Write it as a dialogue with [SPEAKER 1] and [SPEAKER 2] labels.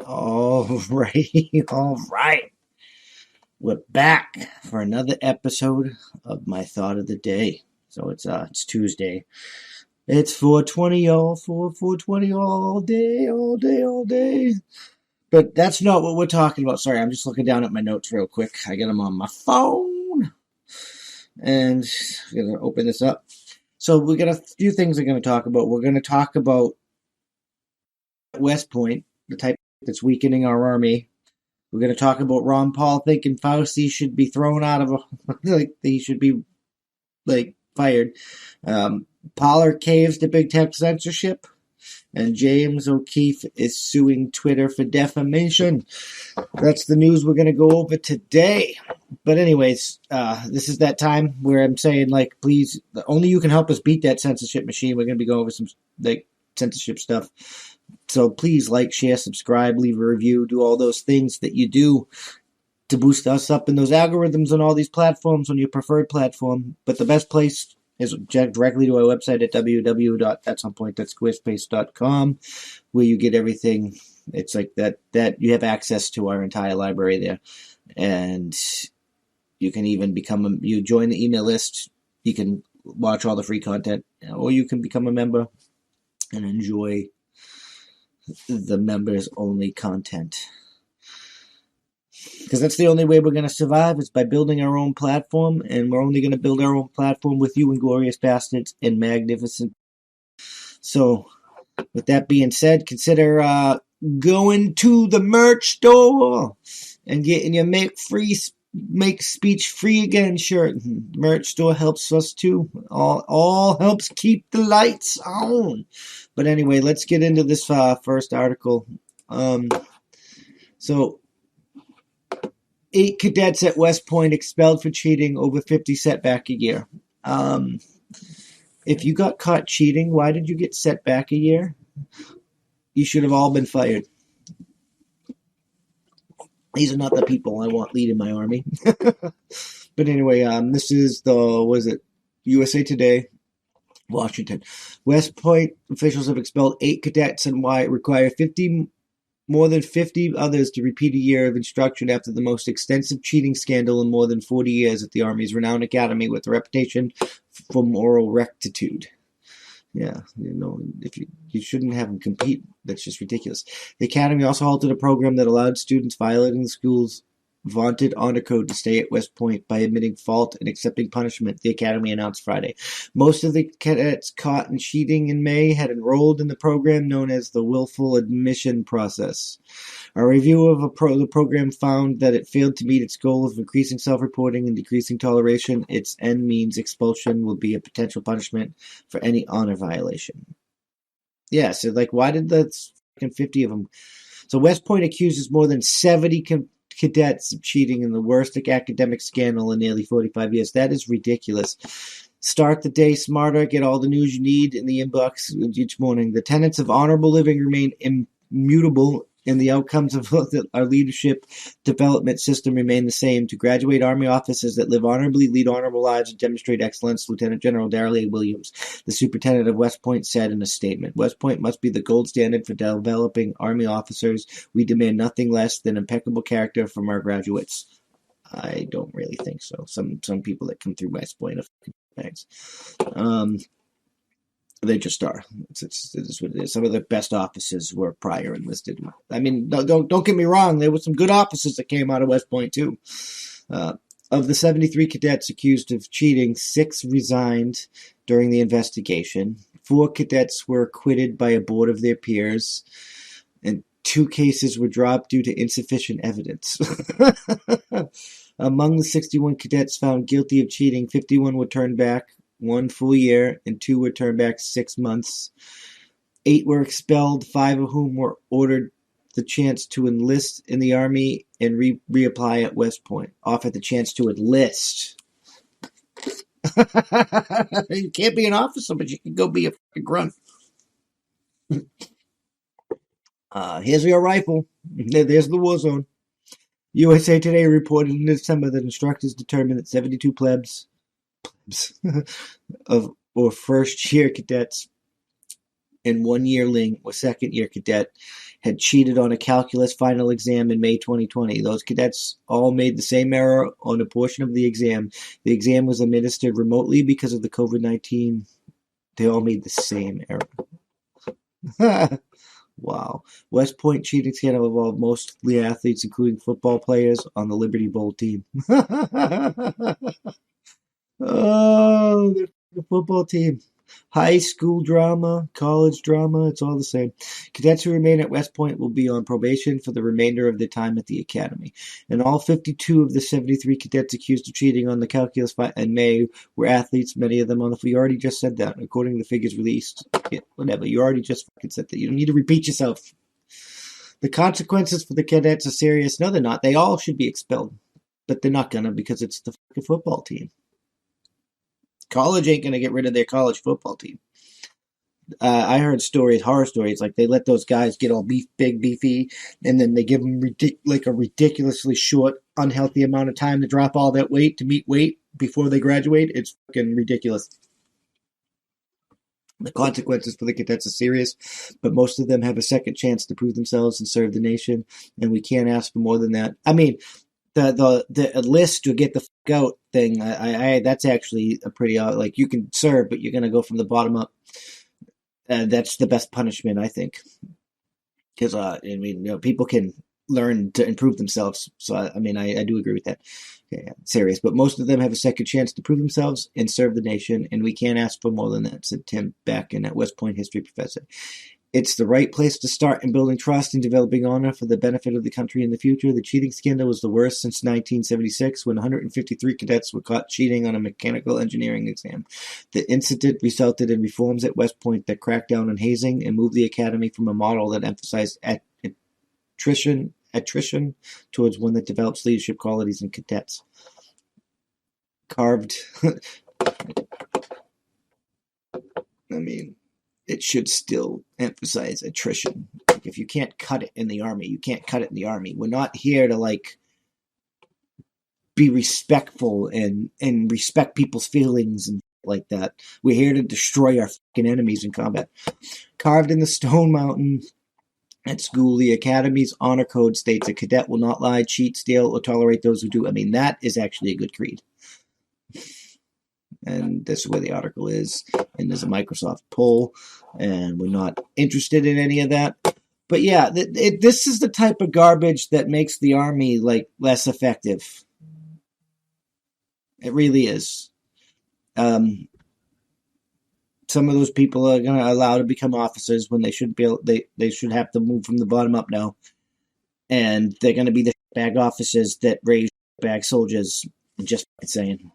[SPEAKER 1] All right, all right. We're back for another episode of my thought of the day. So it's Tuesday. It's 4:20, y'all. 4:20 all day, all day, all day. But that's not what we're talking about. Sorry, I'm just looking down at my notes real quick. I got them on my phone, and I'm gonna open this up. So we got a few things we're gonna talk about. We're gonna talk about West Point, the type that's weakening our army. We're going to talk about Ron Paul thinking Fauci should be thrown out of like he should be fired. Pollard caves to big tech censorship, and James O'Keefe is suing Twitter for defamation. That's the news we're going to go over today. But anyways, this is that time where I'm saying, please, only you can help us beat that censorship machine. We're going to be going over some censorship stuff. So please share, subscribe, leave a review, do all those things that you do to boost us up in those algorithms on all these platforms, on your preferred platform. But the best place is directly to our website at www.thatsomepoint.squarespace.com, where you get everything. It's like that you have access to our entire library there. And you can even you join the email list. You can watch all the free content, or you can become a member and enjoy the members only content, because that's the only way we're going to survive, is by building our own platform. And we're only going to build our own platform with you, Inglorious Bastards and Magnificent. So with that being said, consider going to the merch store and getting your make speech free again shirt. Merch store helps us too. All helps keep the lights on. But anyway, let's get into this first article. So 8 cadets at West Point expelled for cheating, over 50 set back a year. If you got caught cheating, why did you get set back a year? You should have all been fired. These are not the people I want leading my army. But anyway, this is USA Today, Washington. West Point officials have expelled 8 cadets and require more than 50 others to repeat a year of instruction after the most extensive cheating scandal in more than 40 years at the Army's renowned academy, with a reputation for moral rectitude. Yeah, if you shouldn't have them compete. That's just ridiculous. The academy also halted a program that allowed students violating the school's vaunted honor code to stay at West Point by admitting fault and accepting punishment, the academy announced Friday. Most of the cadets caught in cheating in May had enrolled in the program known as the willful admission process. A review of the program found that it failed to meet its goal of increasing self-reporting and decreasing toleration. Its end means expulsion will be a potential punishment for any honor violation. Yeah, so why did the 50 of them? So West Point accuses more than 70 cadets of cheating in the worst academic scandal in nearly 45 years. That is ridiculous. Start the day smarter. Get all the news you need in the inbox each morning. The tenets of honorable living remain immutable, and the outcomes of our leadership development system remain the same. To graduate Army officers that live honorably, lead honorable lives, and demonstrate excellence, Lieutenant General Darrell A. Williams, the superintendent of West Point, said in a statement. West Point must be the gold standard for developing Army officers. We demand nothing less than impeccable character from our graduates. I don't really think so. Some people that come through West Point are thanks. They just are. It's what it is. Some of the best officers were prior enlisted. I mean, don't get me wrong. There were some good officers that came out of West Point too. Of the 73 cadets accused of cheating, 6 resigned during the investigation. 4 cadets were acquitted by a board of their peers, and 2 cases were dropped due to insufficient evidence. Among the 61 cadets found guilty of cheating, 51 were turned back 1 full year, and 2 were turned back 6 months. 8 were expelled, 5 of whom were ordered the chance to enlist in the Army and reapply at West Point. Offered the chance to enlist. You can't be an officer, but you can go be a fucking grunt. Here's your rifle. There's the war zone. USA Today reported in December that instructors determined that 72 plebs or first-year cadets and 1-yearling or second-year cadet had cheated on a calculus final exam in May 2020. Those cadets all made the same error on a portion of the exam. The exam was administered remotely because of the COVID-19. They all made the same error. Wow. West Point cheating scandal involved mostly athletes, including football players, on the Liberty Bowl team. Oh, the football team. High school drama, college drama, it's all the same. Cadets who remain at West Point will be on probation for the remainder of their time at the academy. And all 52 of the 73 cadets accused of cheating on the calculus in May were athletes, many of them on the... We already just said that, according to the figures released. Yeah, whatever, you already just fucking said that. You don't need to repeat yourself. The consequences for the cadets are serious. No, they're not. They all should be expelled. But they're not gonna because it's the fucking football team. College ain't going to get rid of their college football team. I heard horror stories, like they let those guys get all big, beefy, and then they give them a ridiculously short, unhealthy amount of time to drop all that weight to meet weight before they graduate. It's fucking ridiculous. The consequences for the cadets are serious, but most of them have a second chance to prove themselves and serve the nation, and we can't ask for more than that. I mean, the list to get the fuck out thing, I that's actually a pretty, like, you can serve, but you're going to go from the bottom up. That's the best punishment, I think. Because, I mean, people can learn to improve themselves. So, I do agree with that. Okay, serious. But most of them have a second chance to prove themselves and serve the nation, and we can't ask for more than that, said Tim Backen, at West Point history professor. It's the right place to start in building trust and developing honor for the benefit of the country in the future. The cheating scandal was the worst since 1976, when 153 cadets were caught cheating on a mechanical engineering exam. The incident resulted in reforms at West Point that cracked down on hazing and moved the academy from a model that emphasized attrition towards one that develops leadership qualities in cadets. Carved. It should still emphasize attrition. Like, if you can't cut it in the Army, you can't cut it in the Army. We're not here to, like, be respectful and respect people's feelings and like that. We're here to destroy our fucking enemies in combat. Carved in the stone mountain at school, the Academy's honor code states a cadet will not lie, cheat, steal, or tolerate those who do. That is actually a good creed. And this is where the article is. And there's a Microsoft poll, and we're not interested in any of that. But yeah, this is the type of garbage that makes the Army, like, less effective. It really is. Some of those people are going to allow to become officers when they should be able, they should have to move from the bottom up now. And they're going to be the bag officers that raise bag soldiers. Just saying.